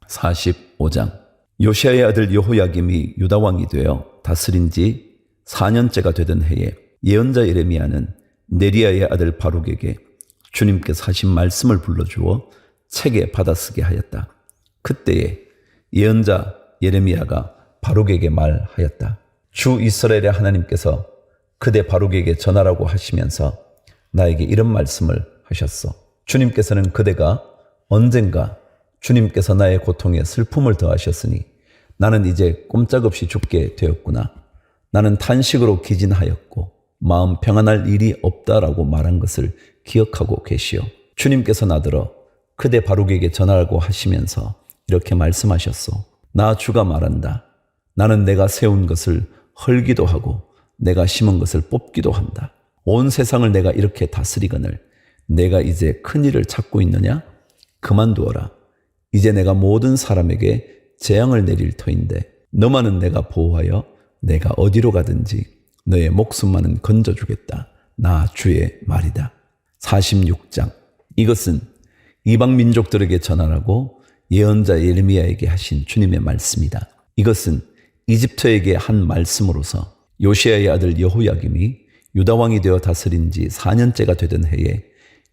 45장. 요시야의 아들 여호야김이 유다 왕이 되어 다스린 지 4년째가 되던 해에 예언자 예레미야는 네리야의 아들 바룩에게 주님께서 하신 말씀을 불러주어 책에 받아쓰게 하였다. 그때에 예언자 예레미야가 바룩에게 말하였다. 주 이스라엘의 하나님께서 그대 바룩에게 전하라고 하시면서 나에게 이런 말씀을 하셨어. 주님께서는 그대가 언젠가 주님께서 나의 고통에 슬픔을 더하셨으니 나는 이제 꼼짝없이 죽게 되었구나. 나는 탄식으로 기진하였고 마음 평안할 일이 없다라고 말한 것을 기억하고 계시오. 주님께서 나더러 그대 바룩에게 전하라고 하시면서 이렇게 말씀하셨소. 나 주가 말한다. 나는 내가 세운 것을 헐기도 하고 내가 심은 것을 뽑기도 한다. 온 세상을 내가 이렇게 다스리거늘 내가 이제 큰 일을 찾고 있느냐? 그만두어라. 이제 내가 모든 사람에게 재앙을 내릴 터인데 너만은 내가 보호하여 내가 어디로 가든지 너의 목숨만은 건져주겠다. 나 주의 말이다. 46장. 이것은 이방 민족들에게 전하라고 예언자 예레미야에게 하신 주님의 말씀이다. 이것은 이집트에게 한 말씀으로서 요시야의 아들 여호야김이 유다 왕이 되어 다스린 지 4년째가 되던 해에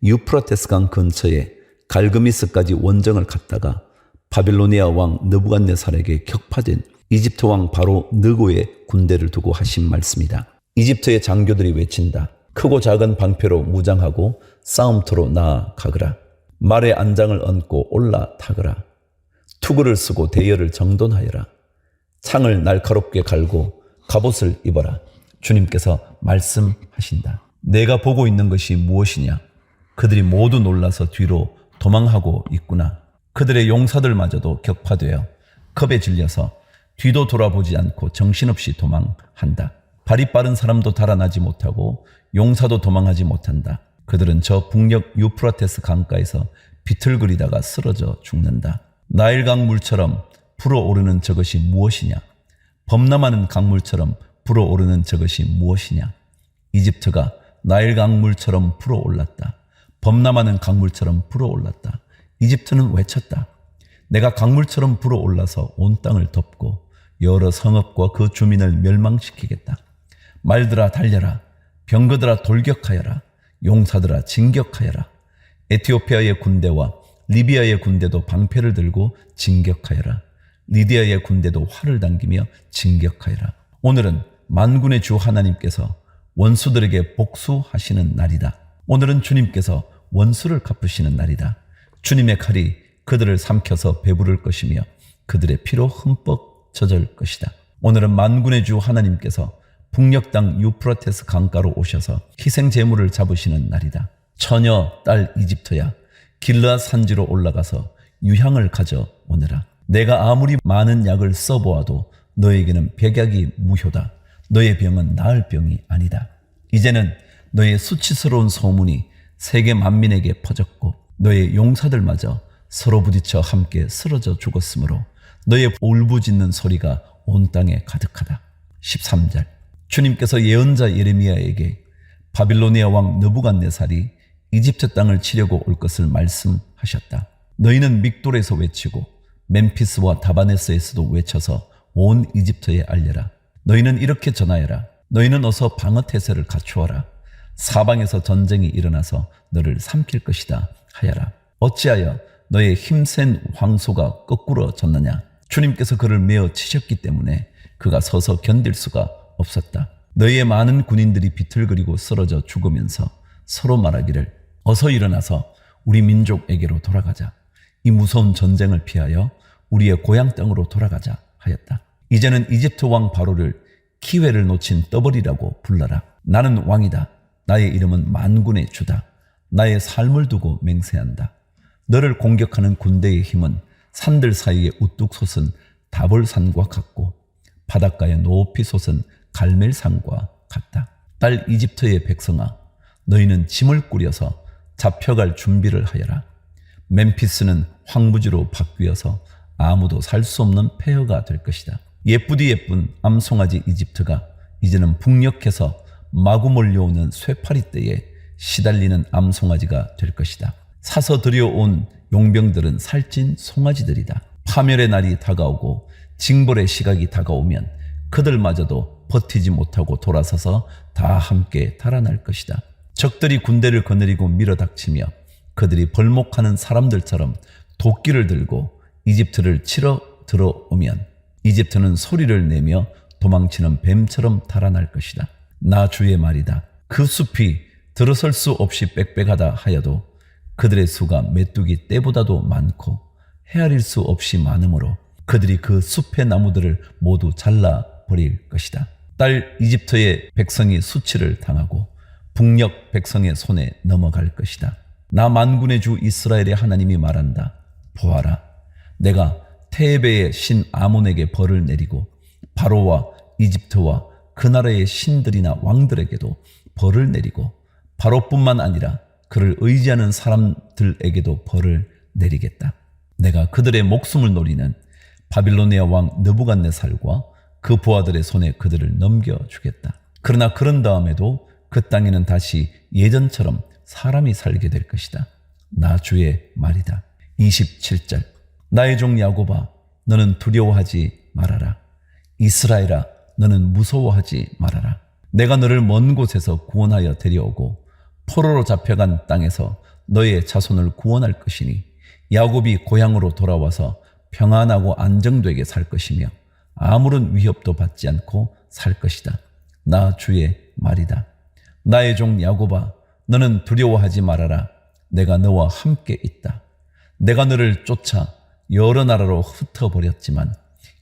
유프라테스 강 근처에 갈그미스까지 원정을 갔다가 바빌로니아 왕 느부갓네살에게 격파된 이집트 왕 바로 느고의 군대를 두고 하신 말씀이다. 이집트의 장교들이 외친다. 크고 작은 방패로 무장하고 싸움터로 나아가거라. 말에 안장을 얹고 올라타거라. 투구를 쓰고 대열을 정돈하여라. 창을 날카롭게 갈고 갑옷을 입어라. 주님께서 말씀하신다. 내가 보고 있는 것이 무엇이냐? 그들이 모두 놀라서 뒤로 도망하고 있구나. 그들의 용사들마저도 격파되어 겁에 질려서 뒤도 돌아보지 않고 정신없이 도망한다. 발이 빠른 사람도 달아나지 못하고 용사도 도망하지 못한다. 그들은 저 북녘 유프라테스 강가에서 비틀거리다가 쓰러져 죽는다. 나일강 물처럼 불어오르는 저것이 무엇이냐? 범람하는 강물처럼 불어오르는 저것이 무엇이냐? 이집트가 나일강 물처럼 불어올랐다. 범람하는 강물처럼 불어올랐다. 이집트는 외쳤다. 내가 강물처럼 불어올라서 온 땅을 덮고 여러 성읍과 그 주민을 멸망시키겠다. 말들아 달려라. 병거들아 돌격하여라. 용사들아 진격하여라. 에티오피아의 군대와 리비아의 군대도 방패를 들고 진격하여라. 리디아의 군대도 활을 당기며 진격하여라. 오늘은 만군의 주 하나님께서 원수들에게 복수하시는 날이다. 오늘은 주님께서 원수를 갚으시는 날이다. 주님의 칼이 그들을 삼켜서 배부를 것이며 그들의 피로 흠뻑 젖을 것이다. 오늘은 만군의 주 하나님께서 북녘 땅 유프라테스 강가로 오셔서 희생 제물을 잡으시는 날이다. 처녀 딸 이집트야, 길르앗 산지로 올라가서 유향을 가져오너라. 내가 아무리 많은 약을 써보아도 너에게는 백약이 무효다. 너의 병은 나을 병이 아니다. 이제는 너의 수치스러운 소문이 세계 만민에게 퍼졌고 너의 용사들마저 서로 부딪혀 함께 쓰러져 죽었으므로 너의 울부짖는 소리가 온 땅에 가득하다. 13절. 주님께서 예언자 예레미야에게 바빌로니아 왕 느부갓네살이 이집트 땅을 치려고 올 것을 말씀하셨다. 너희는 믹돌에서 외치고 멤피스와 다바네스에서도 외쳐서 온 이집트에 알려라. 너희는 이렇게 전하여라. 너희는 어서 방어태세를 갖추어라. 사방에서 전쟁이 일어나서 너를 삼킬 것이다 하여라. 어찌하여 너의 힘센 황소가 거꾸러졌느냐? 주님께서 그를 메어 치셨기 때문에 그가 서서 견딜 수가 없었다. 너희의 많은 군인들이 비틀거리고 쓰러져 죽으면서 서로 말하기를 어서 일어나서 우리 민족에게로 돌아가자. 이 무서운 전쟁을 피하여 우리의 고향 땅으로 돌아가자 하였다. 이제는 이집트 왕 바로를 기회를 놓친 떠벌이라고 불러라. 나는 왕이다. 나의 이름은 만군의 주다. 나의 삶을 두고 맹세한다. 너를 공격하는 군대의 힘은 산들 사이에 우뚝 솟은 다볼산과 같고 바닷가에 높이 솟은 갈멜산과 같다. 딸 이집트의 백성아, 너희는 짐을 꾸려서 잡혀갈 준비를 하여라. 멤피스는 황무지로 바뀌어서 아무도 살 수 없는 폐허가 될 것이다. 예쁘디 예쁜 암송아지 이집트가 이제는 북녘에서 마구 몰려오는 쇠파리떼에 시달리는 암송아지가 될 것이다. 사서 들여온 용병들은 살찐 송아지들이다. 파멸의 날이 다가오고 징벌의 시각이 다가오면 그들마저도 버티지 못하고 돌아서서 다 함께 달아날 것이다. 적들이 군대를 거느리고 밀어닥치며 그들이 벌목하는 사람들처럼 도끼를 들고 이집트를 치러 들어오면 이집트는 소리를 내며 도망치는 뱀처럼 달아날 것이다. 나 주의 말이다. 그 숲이 들어설 수 없이 빽빽하다 하여도 그들의 수가 메뚜기 떼보다도 많고 헤아릴 수 없이 많으므로 그들이 그 숲의 나무들을 모두 잘라버릴 것이다. 딸 이집트의 백성이 수치를 당하고 북녘 백성의 손에 넘어갈 것이다. 나 만군의 주 이스라엘의 하나님이 말한다. 보아라, 내가 테베의 신 아몬에게 벌을 내리고 바로와 이집트와 그 나라의 신들이나 왕들에게도 벌을 내리고 바로뿐만 아니라 그를 의지하는 사람들에게도 벌을 내리겠다. 내가 그들의 목숨을 노리는 바빌로니아 왕 느부갓네살과 그 부하들의 손에 그들을 넘겨주겠다. 그러나 그런 다음에도 그 땅에는 다시 예전처럼 사람이 살게 될 것이다. 나 주의 말이다. 27절. 나의 종 야곱아, 너는 두려워하지 말아라. 이스라엘아, 너는 무서워하지 말아라. 내가 너를 먼 곳에서 구원하여 데려오고 포로로 잡혀간 땅에서 너의 자손을 구원할 것이니 야곱이 고향으로 돌아와서 평안하고 안정되게 살 것이며 아무런 위협도 받지 않고 살 것이다. 나 주의 말이다. 나의 종 야곱아, 너는 두려워하지 말아라. 내가 너와 함께 있다. 내가 너를 쫓아 여러 나라로 흩어버렸지만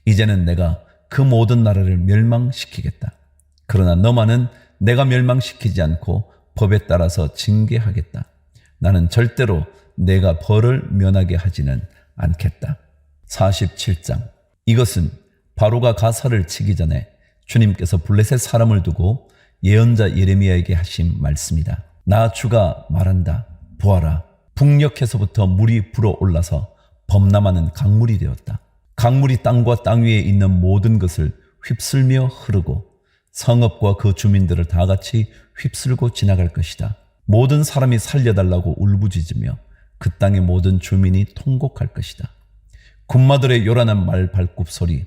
이제는 내가 그 모든 나라를 멸망시키겠다. 그러나 너만은 내가 멸망시키지 않고 법에 따라서 징계하겠다. 나는 절대로 내가 벌을 면하게 하지는 않겠다. 47장. 이것은 바로가 가사를 치기 전에 주님께서 블레셋 사람을 두고 예언자 예레미야에게 하신 말씀이다. 나 주가 말한다. 보아라, 북녘에서부터 물이 불어올라서 범람하는 강물이 되었다. 강물이 땅과 땅 위에 있는 모든 것을 휩쓸며 흐르고 성읍과 그 주민들을 다 같이 휩쓸고 지나갈 것이다. 모든 사람이 살려달라고 울부짖으며 그 땅의 모든 주민이 통곡할 것이다. 군마들의 요란한 말 발굽 소리,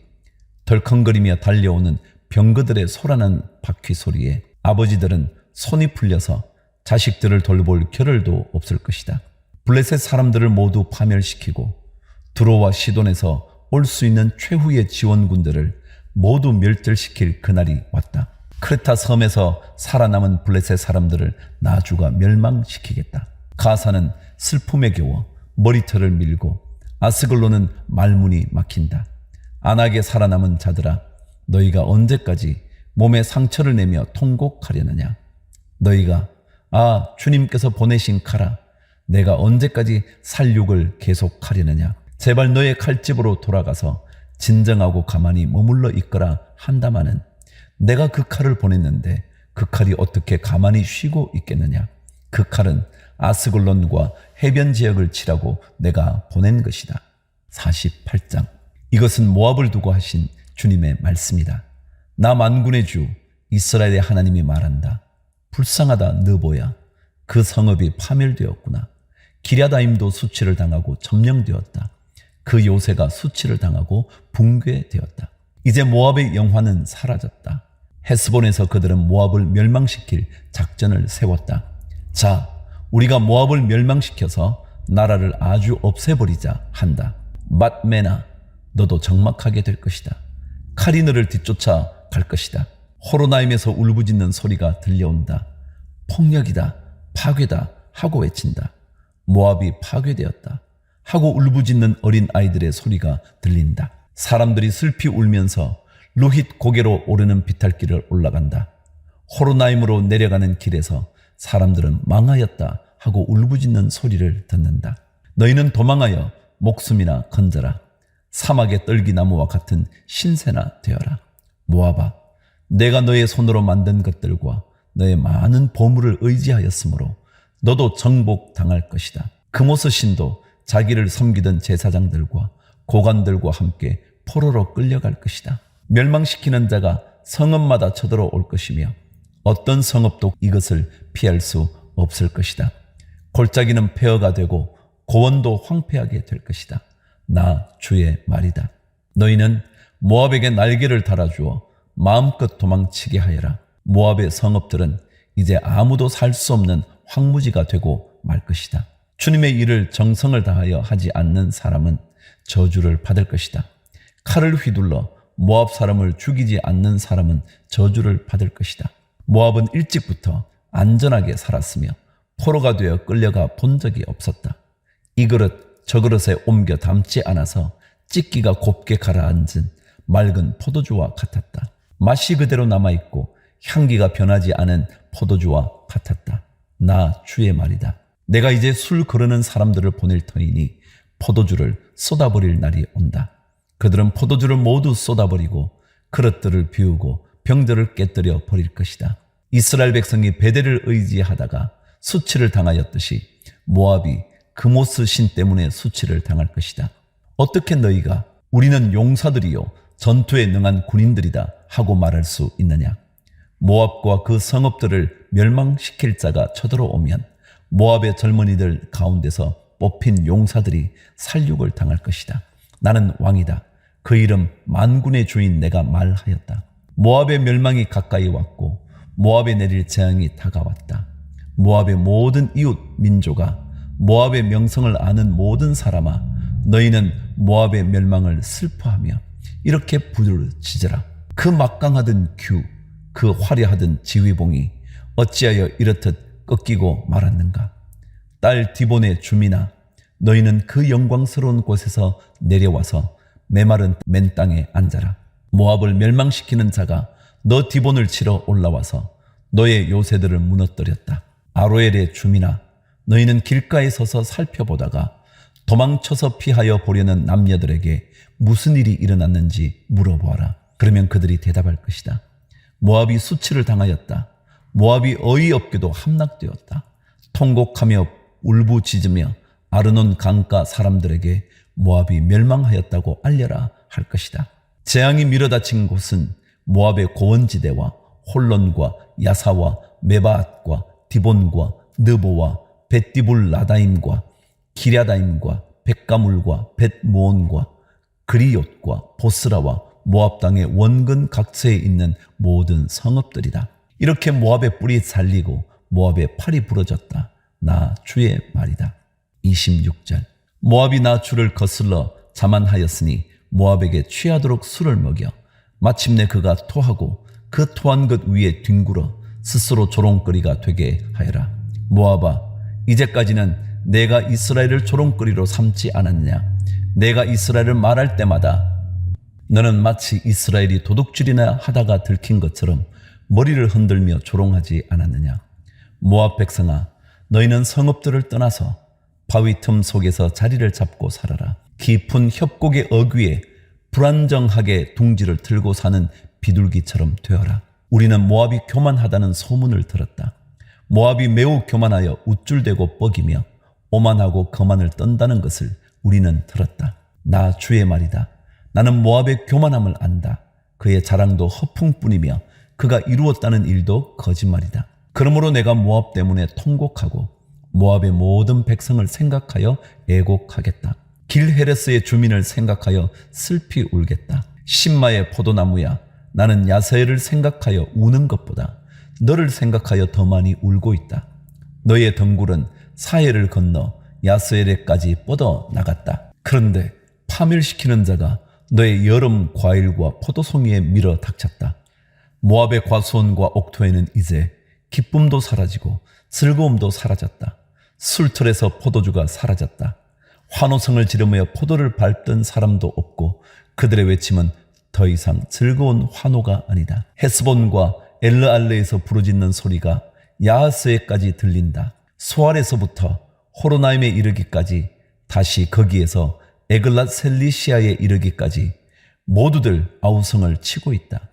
덜컹거리며 달려오는 병거들의 소란한 바퀴 소리에 아버지들은 손이 풀려서 자식들을 돌볼 겨를도 없을 것이다. 블레셋 사람들을 모두 파멸시키고 두로와 시돈에서 올 수 있는 최후의 지원군들을 모두 멸절시킬 그날이 왔다. 크레타 섬에서 살아남은 블레셋 사람들을 나주가 멸망시키겠다. 가사는 슬픔에 겨워 머리털을 밀고 아스글로는 말문이 막힌다. 안악에 살아남은 자들아, 너희가 언제까지 몸에 상처를 내며 통곡하려느냐. 너희가 주님께서 보내신 칼아, 내가 언제까지 살육을 계속하려느냐. 제발 너의 칼집으로 돌아가서 진정하고 가만히 머물러 있거라 한다마는 내가 그 칼을 보냈는데 그 칼이 어떻게 가만히 쉬고 있겠느냐. 그 칼은 아스글론과 해변 지역을 치라고 내가 보낸 것이다. 48장. 이것은 모압을 두고 하신 주님의 말씀이다. 나 만군의 주 이스라엘의 하나님이 말한다. 불쌍하다 느보야. 그 성읍이 파멸되었구나. 기랴다임도 수치를 당하고 점령되었다. 그 요새가 수치를 당하고 붕괴되었다. 이제 모압의 영화는 사라졌다. 헤스본에서 그들은 모압을 멸망시킬 작전을 세웠다. 자, 우리가 모압을 멸망시켜서 나라를 아주 없애버리자 한다. 밧메나, 너도 적막하게 될 것이다. 칼이 너를 뒤쫓아 갈 것이다. 호로나임에서 울부짖는 소리가 들려온다. 폭력이다, 파괴다 하고 외친다. 모압이 파괴되었다 하고 울부짖는 어린 아이들의 소리가 들린다. 사람들이 슬피 울면서 루힛 고개로 오르는 비탈길을 올라간다. 호로나임으로 내려가는 길에서 사람들은 망하였다 하고 울부짖는 소리를 듣는다. 너희는 도망하여 목숨이나 건져라. 사막의 떨기나무와 같은 신세나 되어라. 모압아, 내가 너의 손으로 만든 것들과 너의 많은 보물을 의지하였으므로 너도 정복당할 것이다. 그모스 신도 자기를 섬기던 제사장들과 고관들과 함께 포로로 끌려갈 것이다. 멸망시키는 자가 성읍마다 쳐들어올 것이며 어떤 성읍도 이것을 피할 수 없을 것이다. 골짜기는 폐허가 되고 고원도 황폐하게 될 것이다. 나 주의 말이다. 너희는 모압에게 날개를 달아주어 마음껏 도망치게 하여라. 모압의 성읍들은 이제 아무도 살 수 없는 황무지가 되고 말 것이다. 주님의 일을 정성을 다하여 하지 않는 사람은 저주를 받을 것이다. 칼을 휘둘러 모압 사람을 죽이지 않는 사람은 저주를 받을 것이다. 모압은 일찍부터 안전하게 살았으며 포로가 되어 끌려가 본 적이 없었다. 이 그릇 저 그릇에 옮겨 담지 않아서 찢기가 곱게 가라앉은 맑은 포도주와 같았다. 맛이 그대로 남아있고 향기가 변하지 않은 포도주와 같았다. 나 주의 말이다. 내가 이제 술 거르는 사람들을 보낼 터이니 포도주를 쏟아버릴 날이 온다. 그들은 포도주를 모두 쏟아버리고 그릇들을 비우고 병들을 깨뜨려 버릴 것이다. 이스라엘 백성이 베델을 의지하다가 수치를 당하였듯이 모압이 그모스 신 때문에 수치를 당할 것이다. 어떻게 너희가 우리는 용사들이요 전투에 능한 군인들이다 하고 말할 수 있느냐? 모압과 그 성읍들을 멸망시킬 자가 쳐들어오면 모압의 젊은이들 가운데서 뽑힌 용사들이 살육을 당할 것이다. 나는 왕이다. 그 이름 만군의 주인 내가 말하였다. 모압의 멸망이 가까이 왔고 모압에 내릴 재앙이 다가왔다. 모압의 모든 이웃 민족아, 모압의 명성을 아는 모든 사람아, 너희는 모압의 멸망을 슬퍼하며 이렇게 부르짖으라. 그 막강하던 규, 그 화려하던 지휘봉이 어찌하여 이렇듯 꺾이고 말았는가? 딸 디본의 주민아, 너희는 그 영광스러운 곳에서 내려와서 메마른 맨 땅에 앉아라. 모압을 멸망시키는 자가 너 디본을 치러 올라와서 너의 요새들을 무너뜨렸다. 아로엘의 주민아, 너희는 길가에 서서 살펴보다가 도망쳐서 피하여 보려는 남녀들에게 무슨 일이 일어났는지 물어보아라. 그러면 그들이 대답할 것이다. 모압이 수치를 당하였다. 모압이 어이없게도 함락되었다. 통곡하며 울부짖으며 아르논 강가 사람들에게 모압이 멸망하였다고 알려라 할 것이다. 재앙이 밀어닥친 곳은 모압의 고원지대와 홀론과 야사와 메바앗과 디본과 느보와 벳디불 라다임과 기랴다임과 벳가물과 벳무온과 그리옷과 보스라와 모압 땅의 원근 각처에 있는 모든 성읍들이다. 이렇게 모압의 뿔이 잘리고 모압의 팔이 부러졌다. 나 주의 말이다. 26절. 모압이 나 주를 거슬러 자만하였으니 모압에게 취하도록 술을 먹여 마침내 그가 토하고 그 토한 것 위에 뒹굴어 스스로 조롱거리가 되게 하여라. 모압아, 이제까지는 내가 이스라엘을 조롱거리로 삼지 않았냐? 내가 이스라엘을 말할 때마다 너는 마치 이스라엘이 도둑질이나 하다가 들킨 것처럼 머리를 흔들며 조롱하지 않았느냐? 모압 백성아, 너희는 성읍들을 떠나서 바위 틈 속에서 자리를 잡고 살아라. 깊은 협곡의 어귀에 불안정하게 둥지를 들고 사는 비둘기처럼 되어라. 우리는 모압이 교만하다는 소문을 들었다. 모압이 매우 교만하여 우쭐대고 뻐기며 오만하고 거만을 떤다는 것을 우리는 들었다. 나 주의 말이다. 나는 모압의 교만함을 안다. 그의 자랑도 허풍뿐이며 그가 이루었다는 일도 거짓말이다. 그러므로 내가 모압 때문에 통곡하고 모압의 모든 백성을 생각하여 애곡하겠다. 길헤레스의 주민을 생각하여 슬피 울겠다. 신마의 포도나무야, 나는 야세를 생각하여 우는 것보다 너를 생각하여 더 많이 울고 있다. 너의 덩굴은 사해를 건너 야스엘에까지 뻗어 나갔다. 그런데 파멸시키는 자가 너의 여름 과일과 포도송이에 밀어 닥쳤다. 모압의 과수원과 옥토에는 이제 기쁨도 사라지고 즐거움도 사라졌다. 술틀에서 포도주가 사라졌다. 환호성을 지르며 포도를 밟던 사람도 없고 그들의 외침은 더 이상 즐거운 환호가 아니다. 헤스본과 엘르알레에서 부르짖는 소리가 야하스에까지 들린다. 소알에서부터 호로나임에 이르기까지 다시 거기에서 에글랏 셀리시아에 이르기까지 모두들 아우성을 치고 있다.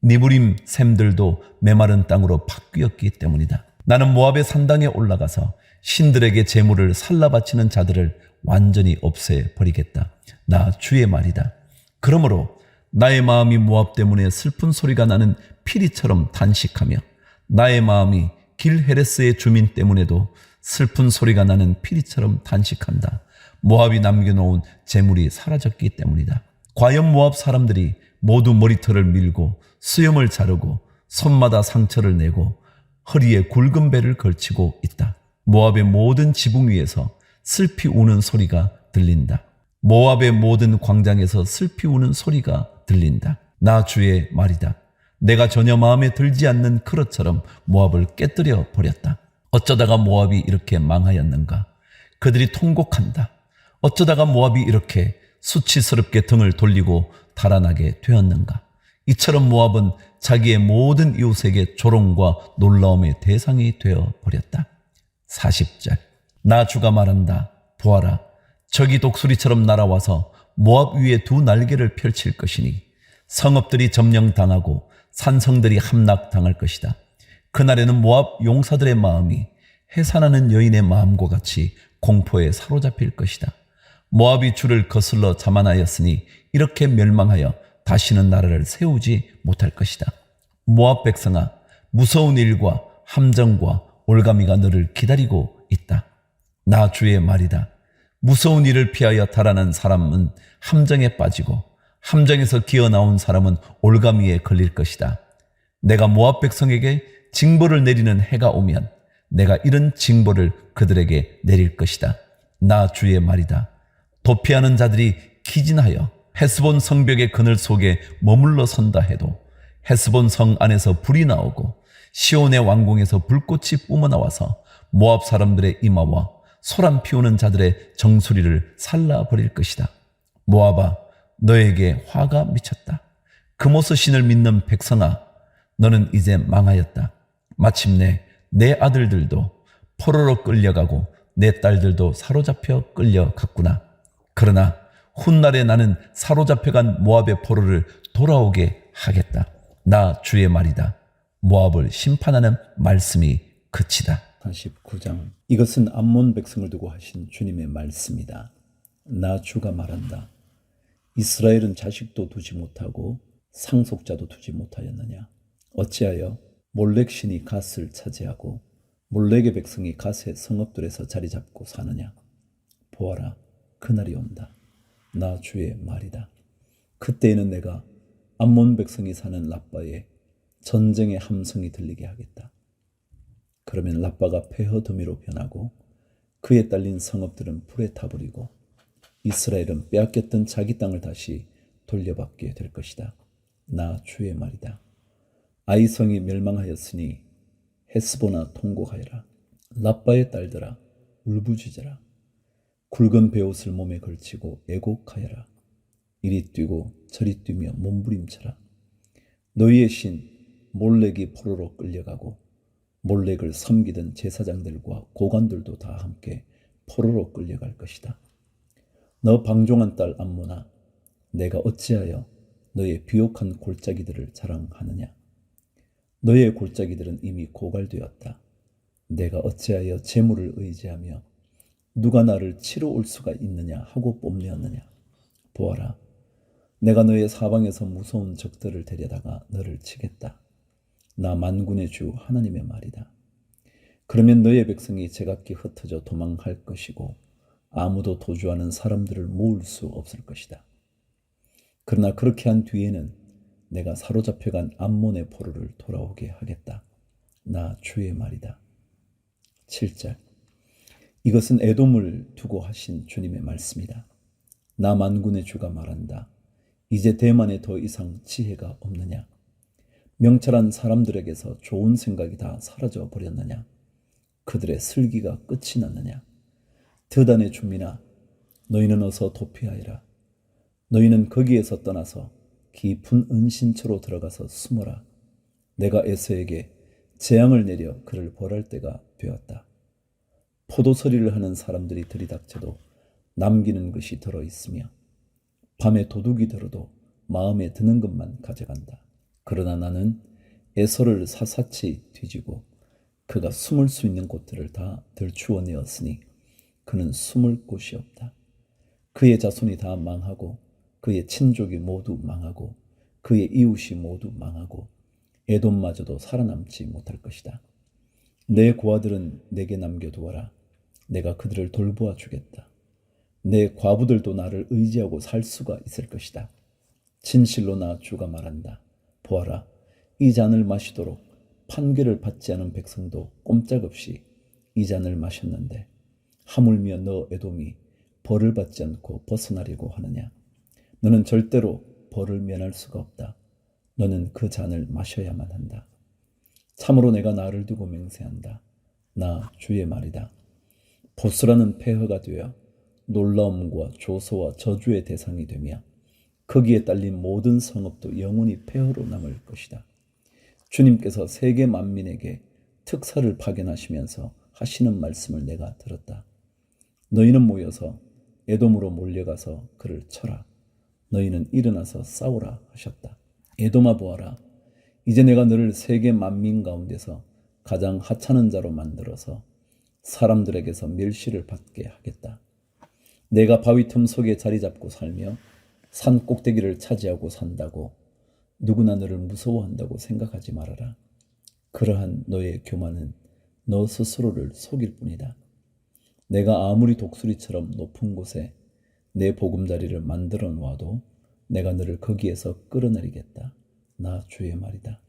니브림 샘들도 메마른 땅으로 바뀌었기 때문이다. 나는 모압의 산당에 올라가서 신들에게 제물을 살라 바치는 자들을 완전히 없애버리겠다. 나 주의 말이다. 그러므로 나의 마음이 모압 때문에 슬픈 소리가 나는 피리처럼 단식하며 나의 마음이 길헤레스의 주민 때문에도 슬픈 소리가 나는 피리처럼 단식한다. 모압이 남겨놓은 재물이 사라졌기 때문이다. 과연 모압 사람들이 모두 머리털을 밀고 수염을 자르고 손마다 상처를 내고 허리에 굵은 배를 걸치고 있다. 모압의 모든 지붕 위에서 슬피 우는 소리가 들린다. 모압의 모든 광장에서 슬피 우는 소리가 들린다. 나 주의 말이다. 내가 전혀 마음에 들지 않는 그릇처럼 모압을 깨뜨려 버렸다. 어쩌다가 모압이 이렇게 망하였는가? 그들이 통곡한다. 어쩌다가 모압이 이렇게 수치스럽게 등을 돌리고 달아나게 되었는가? 이처럼 모압은 자기의 모든 이웃에게 조롱과 놀라움의 대상이 되어 버렸다. 40절. 나 주가 말한다. 보아라. 적이 독수리처럼 날아와서 모압 위에 두 날개를 펼칠 것이니 성읍들이 점령당하고 산성들이 함락당할 것이다. 그날에는 모압 용사들의 마음이 해산하는 여인의 마음과 같이 공포에 사로잡힐 것이다. 모압이 주를 거슬러 자만하였으니 이렇게 멸망하여 다시는 나라를 세우지 못할 것이다. 모압 백성아, 무서운 일과 함정과 올가미가 너를 기다리고 있다. 나 주의 말이다. 무서운 일을 피하여 달아난 사람은 함정에 빠지고 함정에서 기어나온 사람은 올가미에 걸릴 것이다. 내가 모압 백성에게 징벌을 내리는 해가 오면 내가 이런 징벌을 그들에게 내릴 것이다. 나 주의 말이다. 도피하는 자들이 기진하여 헤스본 성벽의 그늘 속에 머물러 선다 해도 헤스본 성 안에서 불이 나오고 시온의 왕궁에서 불꽃이 뿜어나와서 모압 사람들의 이마와 소란 피우는 자들의 정수리를 살라버릴 것이다. 모압아, 너에게 화가 미쳤다. 그모스 신을 믿는 백성아, 너는 이제 망하였다. 마침내 내 아들들도 포로로 끌려가고 내 딸들도 사로잡혀 끌려갔구나. 그러나 훗날에 나는 사로잡혀간 모압의 포로를 돌아오게 하겠다. 나 주의 말이다. 모압을 심판하는 말씀이 그치다. 49장. 이것은 암몬 백성을 두고 하신 주님의 말씀이다. 나 주가 말한다. 이스라엘은 자식도 두지 못하고 상속자도 두지 못하였느냐? 어찌하여 몰렉 신이 갓을 차지하고 몰렉의 백성이 갓의 성읍들에서 자리 잡고 사느냐? 보아라, 그날이 온다. 나 주의 말이다. 그때에는 내가 암몬 백성이 사는 라빠에 전쟁의 함성이 들리게 하겠다. 그러면 라빠가 폐허더미로 변하고 그에 딸린 성읍들은 불에 타버리고 이스라엘은 빼앗겼던 자기 땅을 다시 돌려받게 될 것이다. 나 주의 말이다. 아이성이 멸망하였으니 헤스보나 통곡하여라. 라빠의 딸들아 울부짖어라. 굵은 베옷을 몸에 걸치고 애곡하여라. 이리 뛰고 저리 뛰며 몸부림쳐라. 너희의 신 몰렉이 포로로 끌려가고 몰렉을 섬기던 제사장들과 고관들도 다 함께 포로로 끌려갈 것이다. 너 방종한 딸 암몬아, 내가 어찌하여 너의 비옥한 골짜기들을 자랑하느냐? 너의 골짜기들은 이미 고갈되었다. 내가 어찌하여 재물을 의지하며 누가 나를 치러 올 수가 있느냐 하고 뽐내었느냐? 보아라, 내가 너의 사방에서 무서운 적들을 데려다가 너를 치겠다. 나 만군의 주 하나님의 말이다. 그러면 너의 백성이 제각기 흩어져 도망할 것이고 아무도 도주하는 사람들을 모을 수 없을 것이다. 그러나 그렇게 한 뒤에는 내가 사로잡혀간 암몬의 포로를 돌아오게 하겠다. 나 주의 말이다. 7절. 이것은 에돔을 두고 하신 주님의 말씀이다. 나 만군의 주가 말한다. 이제 대만에 더 이상 지혜가 없느냐? 명철한 사람들에게서 좋은 생각이 다 사라져 버렸느냐? 그들의 슬기가 끝이 났느냐? 드단의 주민아, 너희는 어서 도피하여라. 너희는 거기에서 떠나서 깊은 은신처로 들어가서 숨어라. 내가 에서에게 재앙을 내려 그를 벌할 때가 되었다. 포도서리를 하는 사람들이 들이닥쳐도 남기는 것이 들어있으며 밤에 도둑이 들어도 마음에 드는 것만 가져간다. 그러나 나는 에서를 사사치 뒤지고 그가 숨을 수 있는 곳들을 다 들추어내었으니 그는 숨을 곳이 없다. 그의 자손이 다 망하고 그의 친족이 모두 망하고 그의 이웃이 모두 망하고 에돔마저도 살아남지 못할 것이다. 내 고아들은 내게 남겨두어라. 내가 그들을 돌보아 주겠다. 내 과부들도 나를 의지하고 살 수가 있을 것이다. 진실로 나 주가 말한다. 보아라, 이 잔을 마시도록 판결을 받지 않은 백성도 꼼짝없이 이 잔을 마셨는데 하물며 너 에돔이 벌을 받지 않고 벗어나려고 하느냐? 너는 절대로 벌을 면할 수가 없다. 너는 그 잔을 마셔야만 한다. 참으로 내가 나를 두고 맹세한다. 나 주의 말이다. 보스라는 폐허가 되어 놀라움과 조소와 저주의 대상이 되며 거기에 딸린 모든 성읍도 영원히 폐허로 남을 것이다. 주님께서 세계 만민에게 특사를 파견하시면서 하시는 말씀을 내가 들었다. 너희는 모여서 에돔으로 몰려가서 그를 쳐라. 너희는 일어나서 싸우라 하셨다. 에돔아 보아라. 이제 내가 너를 세계 만민 가운데서 가장 하찮은 자로 만들어서 사람들에게서 멸시를 받게 하겠다. 내가 바위 틈 속에 자리 잡고 살며 산 꼭대기를 차지하고 산다고 누구나 너를 무서워한다고 생각하지 말아라. 그러한 너의 교만은 너 스스로를 속일 뿐이다. 내가 아무리 독수리처럼 높은 곳에 내 보금자리를 만들어 놓아도 내가 너를 거기에서 끌어내리겠다. 나 주의 말이다.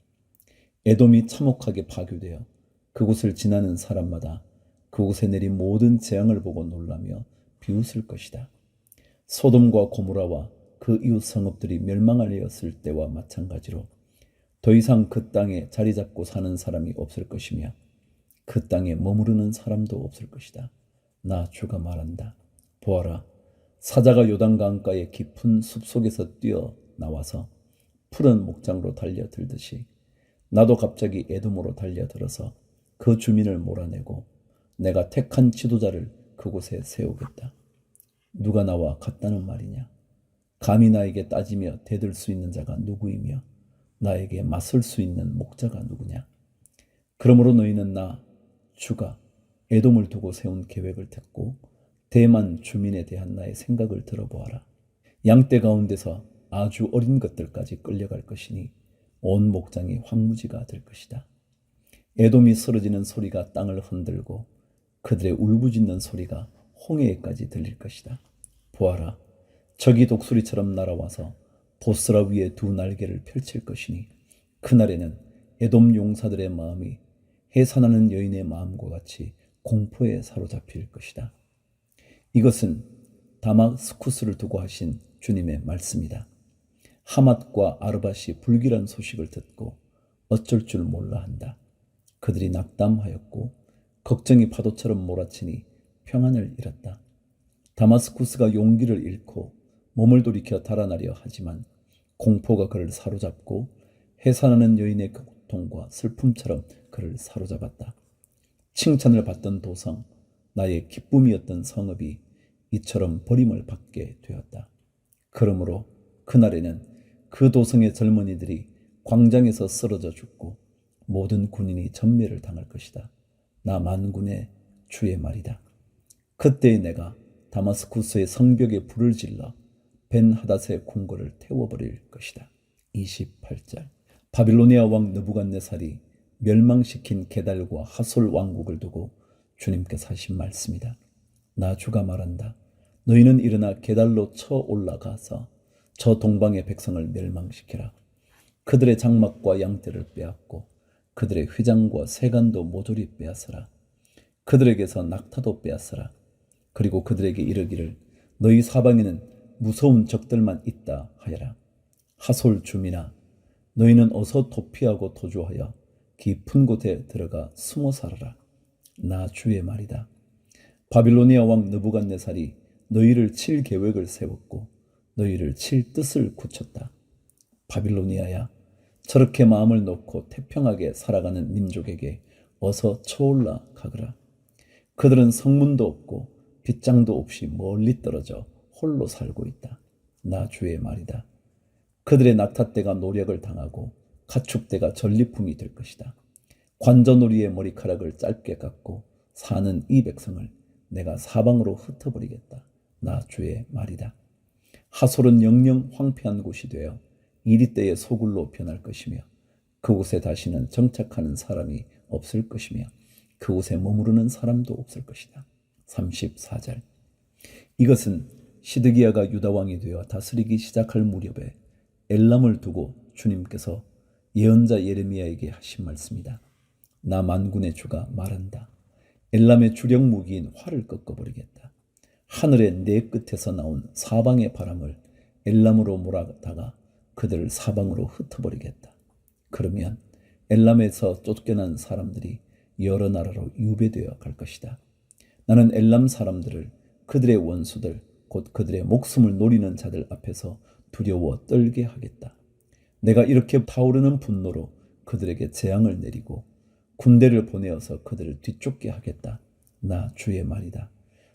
에돔이 참혹하게 파괴되어 그곳을 지나는 사람마다 그곳에 내린 모든 재앙을 보고 놀라며 비웃을 것이다. 소돔과 고모라와 그 이웃 성읍들이 멸망하였을 때와 마찬가지로 더 이상 그 땅에 자리 잡고 사는 사람이 없을 것이며 그 땅에 머무르는 사람도 없을 것이다. 나 주가 말한다. 보아라, 사자가 요단 강가의 깊은 숲속에서 뛰어나와서 푸른 목장으로 달려들듯이 나도 갑자기 에돔으로 달려들어서 그 주민을 몰아내고 내가 택한 지도자를 그곳에 세우겠다. 누가 나와 같다는 말이냐? 감히 나에게 따지며 대들 수 있는 자가 누구이며 나에게 맞설 수 있는 목자가 누구냐? 그러므로 너희는 나 주가 에돔을 두고 세운 계획을 듣고 대만 주민에 대한 나의 생각을 들어보아라. 양떼 가운데서 아주 어린 것들까지 끌려갈 것이니 온 목장이 황무지가 될 것이다. 에돔이 쓰러지는 소리가 땅을 흔들고 그들의 울부짖는 소리가 홍해에까지 들릴 것이다. 보아라, 적이 독수리처럼 날아와서 보스라 위에 두 날개를 펼칠 것이니 그날에는 에돔 용사들의 마음이 해산하는 여인의 마음과 같이 공포에 사로잡힐 것이다. 이것은 다마스쿠스를 두고 하신 주님의 말씀이다. 하맛과 아르밧이 불길한 소식을 듣고 어쩔 줄 몰라 한다. 그들이 낙담하였고 걱정이 파도처럼 몰아치니 평안을 잃었다. 다마스쿠스가 용기를 잃고 몸을 돌이켜 달아나려 하지만 공포가 그를 사로잡고 해산하는 여인의 고통과 슬픔처럼 그를 사로잡았다. 칭찬을 받던 도성, 나의 기쁨이었던 성읍이 이처럼 버림을 받게 되었다. 그러므로 그날에는 그 도성의 젊은이들이 광장에서 쓰러져 죽고 모든 군인이 전멸을 당할 것이다. 나 만군의 주의 말이다. 그때에 내가 다마스쿠스의 성벽에 불을 질러 벤하닷의 궁궐을 태워버릴 것이다. 28절. 바빌로니아 왕 느부갓네살이 멸망시킨 게달과 하솔 왕국을 두고 주님께서 하신 말씀이다. 나 주가 말한다. 너희는 일어나 게달로 쳐 올라가서 저 동방의 백성을 멸망시키라. 그들의 장막과 양떼를 빼앗고 그들의 휘장과 세간도 모조리 빼앗으라. 그들에게서 낙타도 빼앗으라. 그리고 그들에게 이르기를 너희 사방에는 무서운 적들만 있다 하여라. 하솔 주민아, 너희는 어서 도피하고 도주하여 깊은 곳에 들어가 숨어 살아라. 나 주의 말이다. 바빌로니아 왕 느부갓네살이 너희를 칠 계획을 세웠고 너희를 칠 뜻을 굳혔다. 바빌로니아야, 저렇게 마음을 놓고 태평하게 살아가는 민족에게 어서 쳐올라 가거라. 그들은 성문도 없고 빗장도 없이 멀리 떨어져 홀로 살고 있다. 나 주의 말이다. 그들의 낙타떼가 노력을 당하고 가축대가 전리품이 될 것이다. 관저놀이의 머리카락을 짧게 깎고 사는 이 백성을 내가 사방으로 흩어버리겠다. 나 주의 말이다. 하솔은 영영 황폐한 곳이 되어 이리떼의 소굴로 변할 것이며 그곳에 다시는 정착하는 사람이 없을 것이며 그곳에 머무르는 사람도 없을 것이다. 34절. 이것은 시드기야가 유다 왕이 되어 다스리기 시작할 무렵에 엘람을 두고 주님께서 예언자 예레미야에게 하신 말씀이다. 나 만군의 주가 말한다. 엘람의 주력 무기인 활을 꺾어버리겠다. 하늘의 네 끝에서 나온 사방의 바람을 엘람으로 몰아다가 그들을 사방으로 흩어버리겠다. 그러면 엘람에서 쫓겨난 사람들이 여러 나라로 유배되어 갈 것이다. 나는 엘람 사람들을 그들의 원수들 곧 그들의 목숨을 노리는 자들 앞에서 두려워 떨게 하겠다. 내가 이렇게 타오르는 분노로 그들에게 재앙을 내리고 군대를 보내어서 그들을 뒤쫓게 하겠다. 나 주의 말이다.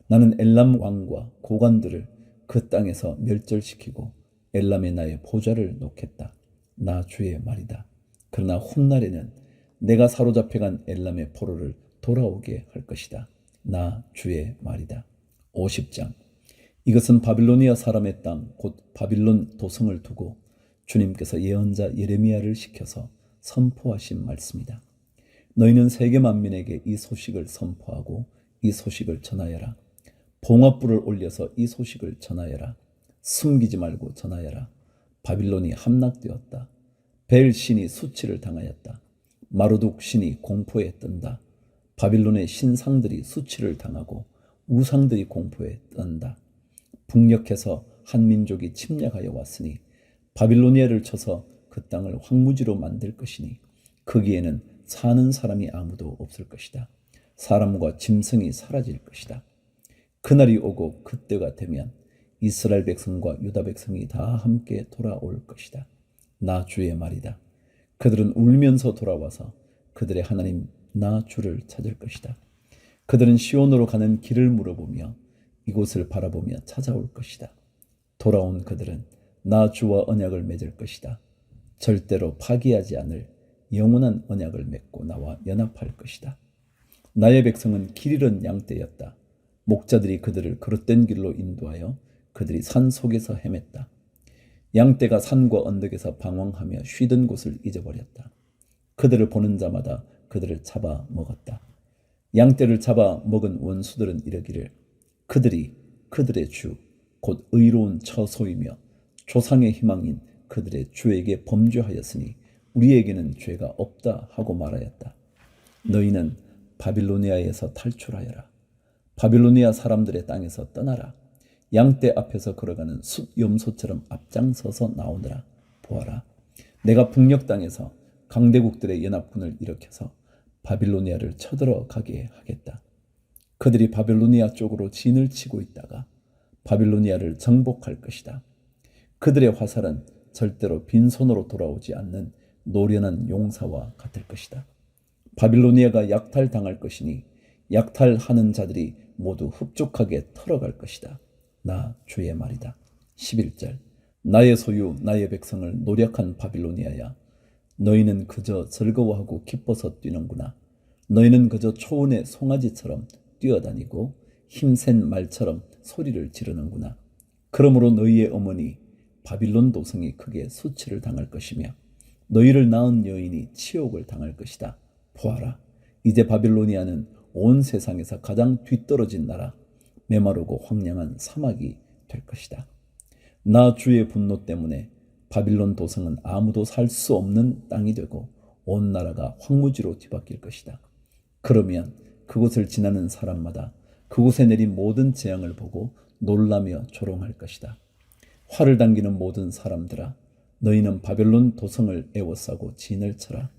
나는 엘람 왕과 고관들을 그 땅에서 멸절시키고 엘람에 나의 보좌를 놓겠다. 나 주의 말이다. 그러나 훗날에는 내가 사로잡혀간 엘람의 포로를 돌아오게 할 것이다. 나 주의 말이다. 50장. 이것은 바빌로니아 사람의 땅 곧 바빌론 도성을 두고 주님께서 예언자 예레미야를 시켜서 선포하신 말씀이다. 너희는 세계 만민에게 이 소식을 선포하고 이 소식을 전하여라. 봉합불을 올려서 이 소식을 전하여라. 숨기지 말고 전하여라. 바빌론이 함락되었다. 벨 신이 수치를 당하였다. 마르둑 신이 공포에 뜬다. 바빌론의 신상들이 수치를 당하고 우상들이 공포에 뜬다. 북녘에서 한 민족이 침략하여 왔으니 바빌로니아를 쳐서 그 땅을 황무지로 만들 것이니 거기에는 사는 사람이 아무도 없을 것이다. 사람과 짐승이 사라질 것이다. 그날이 오고 그때가 되면 이스라엘 백성과 유다 백성이 다 함께 돌아올 것이다. 나 주의 말이다. 그들은 울면서 돌아와서 그들의 하나님 나 주를 찾을 것이다. 그들은 시온으로 가는 길을 물어보며 이곳을 바라보며 찾아올 것이다. 돌아온 그들은 나 주와 언약을 맺을 것이다. 절대로 파기하지 않을 영원한 언약을 맺고 나와 연합할 것이다. 나의 백성은 길 잃은 양떼였다. 목자들이 그들을 그릇된 길로 인도하여 그들이 산 속에서 헤맸다. 양떼가 산과 언덕에서 방황하며 쉬던 곳을 잊어버렸다. 그들을 보는 자마다 그들을 잡아 먹었다. 양떼를 잡아 먹은 원수들은 이르기를 그들이 그들의 주 곧 의로운 처소이며 조상의 희망인 그들의 주에게 범죄하였으니 우리에게는 죄가 없다 하고 말하였다. 너희는 바빌로니아에서 탈출하여라. 바빌로니아 사람들의 땅에서 떠나라. 양떼 앞에서 걸어가는 숫염소처럼 앞장서서 나오느라. 보아라. 내가 북녘 땅에서 강대국들의 연합군을 일으켜서 바빌로니아를 쳐들어가게 하겠다. 그들이 바빌로니아 쪽으로 진을 치고 있다가 바빌로니아를 정복할 것이다. 그들의 화살은 절대로 빈손으로 돌아오지 않는 노련한 용사와 같을 것이다. 바빌로니아가 약탈당할 것이니 약탈하는 자들이 모두 흡족하게 털어갈 것이다. 나 주의 말이다. 11절. 나의 소유 나의 백성을 노력한 바빌로니아야. 너희는 그저 즐거워하고 기뻐서 뛰는구나. 너희는 그저 초원의 송아지처럼 뛰어다니고 힘센 말처럼 소리를 지르는구나. 그러므로 너희의 어머니 바빌론 도성이 크게 수치를 당할 것이며 너희를 낳은 여인이 치욕을 당할 것이다. 보아라. 이제 바빌로니아는 온 세상에서 가장 뒤떨어진 나라, 메마르고 황량한 사막이 될 것이다. 나 주의 분노 때문에 바빌론 도성은 아무도 살 수 없는 땅이 되고 온 나라가 황무지로 뒤바뀔 것이다. 그러면 그곳을 지나는 사람마다 그곳에 내린 모든 재앙을 보고 놀라며 조롱할 것이다. 활을 당기는 모든 사람들아, 너희는 바벨론 도성을 에워싸고 진을 쳐라.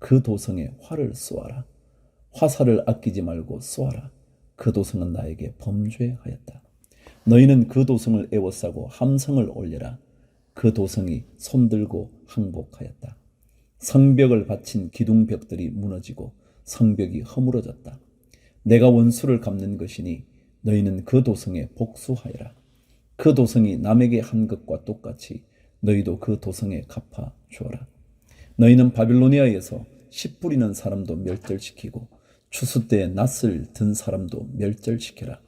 그 도성에 활을 쏘아라. 화살을 아끼지 말고 쏘아라. 그 도성은 나에게 범죄하였다. 너희는 그 도성을 에워싸고 함성을 올려라. 그 도성이 손들고 항복하였다. 성벽을 받친 기둥벽들이 무너지고 성벽이 허물어졌다. 내가 원수를 갚는 것이니 너희는 그 도성에 복수하여라. 그 도성이 남에게 한 것과 똑같이 너희도 그 도성에 갚아 주어라. 너희는 바빌로니아에서 씨 뿌리는 사람도 멸절시키고 추수 때에 낫을 든 사람도 멸절시켜라.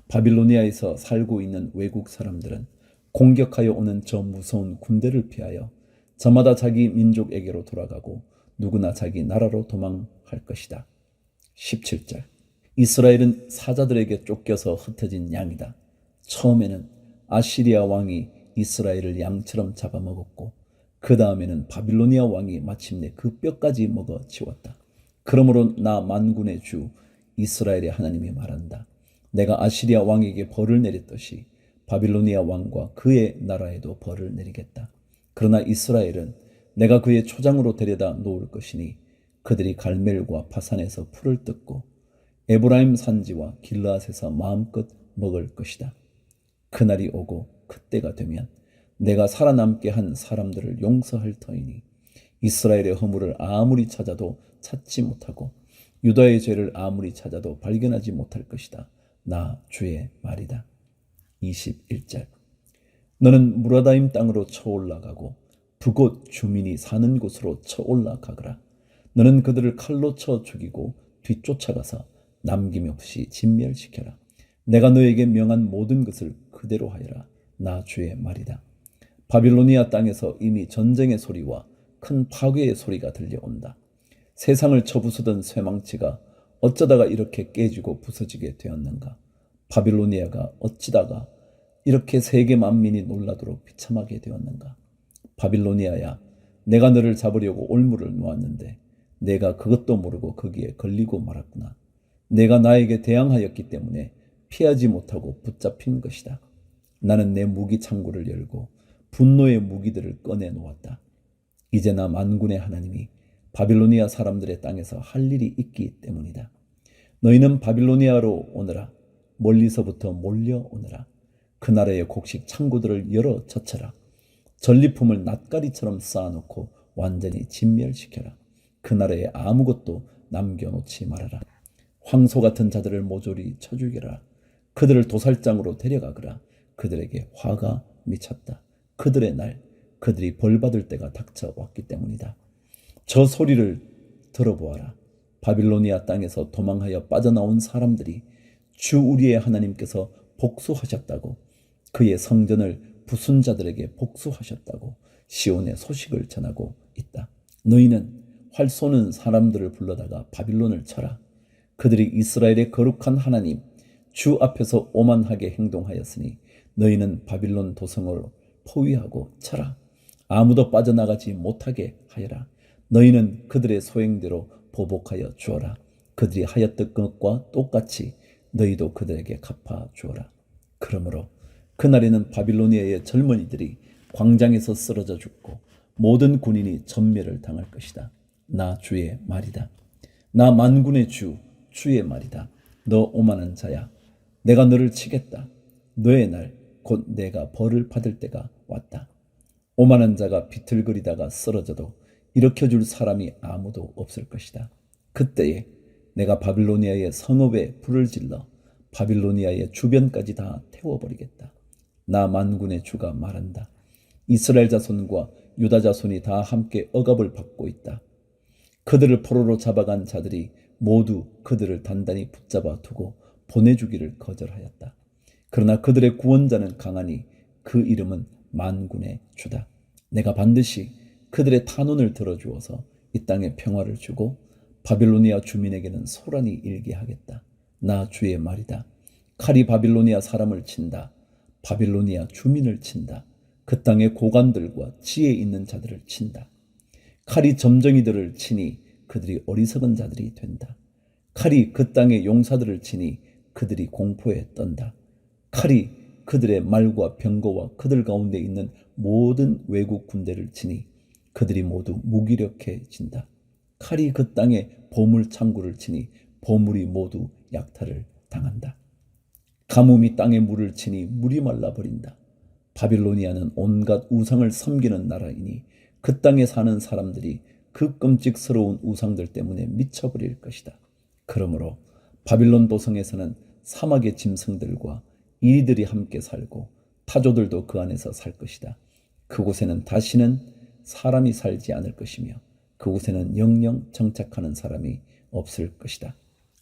바빌로니아에서 살고 있는 외국 사람들은 공격하여 오는 저 무서운 군대를 피하여 저마다 자기 민족에게로 돌아가고 누구나 자기 나라로 도망할 것이다. 17절. 이스라엘은 사자들에게 쫓겨서 흩어진 양이다. 처음에는 아시리아 왕이 이스라엘을 양처럼 잡아먹었고 그 다음에는 바빌로니아 왕이 마침내 그 뼈까지 먹어치웠다. 그러므로 나 만군의 주 이스라엘의 하나님이 말한다. 내가 아시리아 왕에게 벌을 내렸듯이 바빌로니아 왕과 그의 나라에도 벌을 내리겠다. 그러나 이스라엘은 내가 그의 초장으로 데려다 놓을 것이니 그들이 갈멜과 바산에서 풀을 뜯고 에브라임 산지와 길르앗에서 마음껏 먹을 것이다. 그날이 오고 그때가 되면 내가 살아남게 한 사람들을 용서할 터이니 이스라엘의 허물을 아무리 찾아도 찾지 못하고 유다의 죄를 아무리 찾아도 발견하지 못할 것이다. 나 주의 말이다. 21절 너는 무라다임 땅으로 쳐올라가고 북곳 주민이 사는 곳으로 쳐올라가거라. 너는 그들을 칼로 쳐 죽이고 뒤쫓아가서 남김없이 진멸시켜라. 내가 너에게 명한 모든 것을 그대로 하여라. 나 주의 말이다. 바빌로니아 땅에서 이미 전쟁의 소리와 큰 파괴의 소리가 들려온다. 세상을 쳐부수던 쇠망치가 어쩌다가 이렇게 깨지고 부서지게 되었는가? 바빌로니아가 어찌다가 이렇게 세계 만민이 놀라도록 비참하게 되었는가? 바빌로니아야, 내가 너를 잡으려고 올무를 놓았는데 내가 그것도 모르고 거기에 걸리고 말았구나. 내가 나에게 대항하였기 때문에 피하지 못하고 붙잡힌 것이다. 나는 내 무기 창고를 열고 분노의 무기들을 꺼내 놓았다. 이제 나 만군의 하나님이 바빌로니아 사람들의 땅에서 할 일이 있기 때문이다. 너희는 바빌로니아로 오너라. 멀리서부터 몰려오너라. 그 나라의 곡식 창고들을 열어 젖혀라. 전리품을 낫가리처럼 쌓아놓고 완전히 진멸시켜라. 그 나라에 아무것도 남겨놓지 말아라. 황소 같은 자들을 모조리 쳐 죽여라. 그들을 도살장으로 데려가거라. 그들에게 화가 미쳤다. 그들의 날, 그들이 벌받을 때가 닥쳐왔기 때문이다. 저 소리를 들어보아라. 바빌로니아 땅에서 도망하여 빠져나온 사람들이 주 우리의 하나님께서 복수하셨다고, 그의 성전을 부순 자들에게 복수하셨다고 시온의 소식을 전하고 있다. 너희는 활 쏘는 사람들을 불러다가 바빌론을 쳐라. 그들이 이스라엘의 거룩한 하나님 주 앞에서 오만하게 행동하였으니 너희는 바빌론 도성을 포위하고 쳐라. 아무도 빠져나가지 못하게 하여라. 너희는 그들의 소행대로 보복하여 주어라. 그들이 하였던 것과 똑같이 너희도 그들에게 갚아 주어라. 그러므로 그날에는 바빌로니아의 젊은이들이 광장에서 쓰러져 죽고 모든 군인이 전멸을 당할 것이다. 나 주의 말이다. 나 만군의 주 주의 말이다. 너 오만한 자야, 내가 너를 치겠다. 너의 날 곧 내가 벌을 받을 때가 왔다. 오만한 자가 비틀거리다가 쓰러져도 일으켜줄 사람이 아무도 없을 것이다. 그때에 내가 바빌로니아의 성읍에 불을 질러 바빌로니아의 주변까지 다 태워버리겠다. 나 만군의 주가 말한다. 이스라엘 자손과 유다 자손이 다 함께 억압을 받고 있다. 그들을 포로로 잡아간 자들이 모두 그들을 단단히 붙잡아 두고 보내주기를 거절하였다. 그러나 그들의 구원자는 강하니 그 이름은 만군의 주다. 내가 반드시 그들의 탄원을 들어주어서 이 땅에 평화를 주고 바빌로니아 주민에게는 소란이 일게 하겠다. 나 주의 말이다. 칼이 바빌로니아 사람을 친다. 바빌로니아 주민을 친다. 그 땅의 고관들과 지혜 있는 자들을 친다. 칼이 점정이들을 치니 그들이 어리석은 자들이 된다. 칼이 그 땅의 용사들을 치니 그들이 공포에 떤다. 칼이 그들의 말과 병거와 그들 가운데 있는 모든 외국 군대를 치니 그들이 모두 무기력해진다. 칼이 그 땅의 보물 창고를 치니 보물이 모두 약탈을 당한다. 가뭄이 땅에 물을 치니 물이 말라버린다. 바빌로니아는 온갖 우상을 섬기는 나라이니 그 땅에 사는 사람들이 그 끔찍스러운 우상들 때문에 미쳐버릴 것이다. 그러므로 바빌론 도성에서는 사막의 짐승들과 이들이 함께 살고 타조들도 그 안에서 살 것이다. 그곳에는 다시는 사람이 살지 않을 것이며 그곳에는 영영 정착하는 사람이 없을 것이다.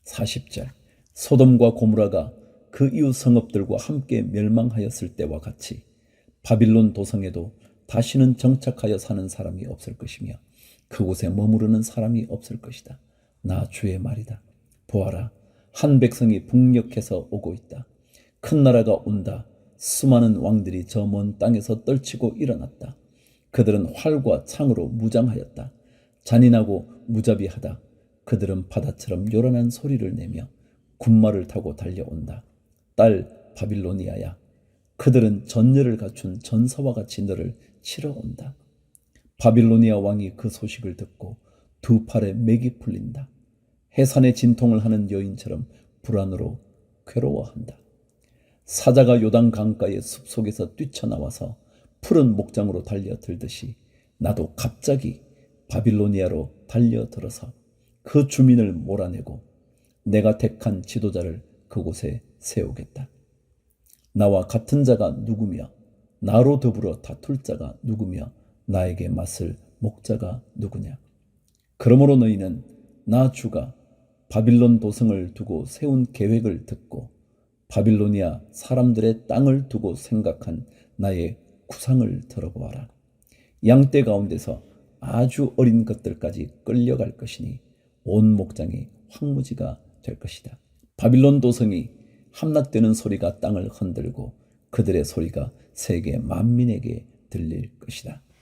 40절 소돔과 고모라가 그 이웃 성읍들과 함께 멸망하였을 때와 같이 바빌론 도성에도 다시는 정착하여 사는 사람이 없을 것이며 그곳에 머무르는 사람이 없을 것이다. 나 주의 말이다. 보아라, 한 백성이 북녘에서 오고 있다. 큰 나라가 온다. 수많은 왕들이 저 먼 땅에서 떨치고 일어났다. 그들은 활과 창으로 무장하였다. 잔인하고 무자비하다. 그들은 바다처럼 요란한 소리를 내며 군마를 타고 달려온다. 딸 바빌로니아야, 그들은 전열을 갖춘 전사와 같이 너를 치러 온다. 바빌로니아 왕이 그 소식을 듣고 두 팔에 맥이 풀린다. 해산의 진통을 하는 여인처럼 불안으로 괴로워한다. 사자가 요단 강가의 숲속에서 뛰쳐나와서 푸른 목장으로 달려들듯이 나도 갑자기 바빌로니아로 달려들어서 그 주민을 몰아내고 내가 택한 지도자를 그곳에 세우겠다. 나와 같은 자가 누구며 나로 더불어 다툴 자가 누구며 나에게 맞설 목자가 누구냐. 그러므로 너희는 나 주가 바빌론 도성을 두고 세운 계획을 듣고 바빌로니아 사람들의 땅을 두고 생각한 나의 구상을 들어보아라. 양떼 가운데서 아주 어린 것들까지 끌려갈 것이니 온 목장이 황무지가 될 것이다. 바빌론 도성이 함락되는 소리가 땅을 흔들고 그들의 소리가 세계 만민에게 들릴 것이다.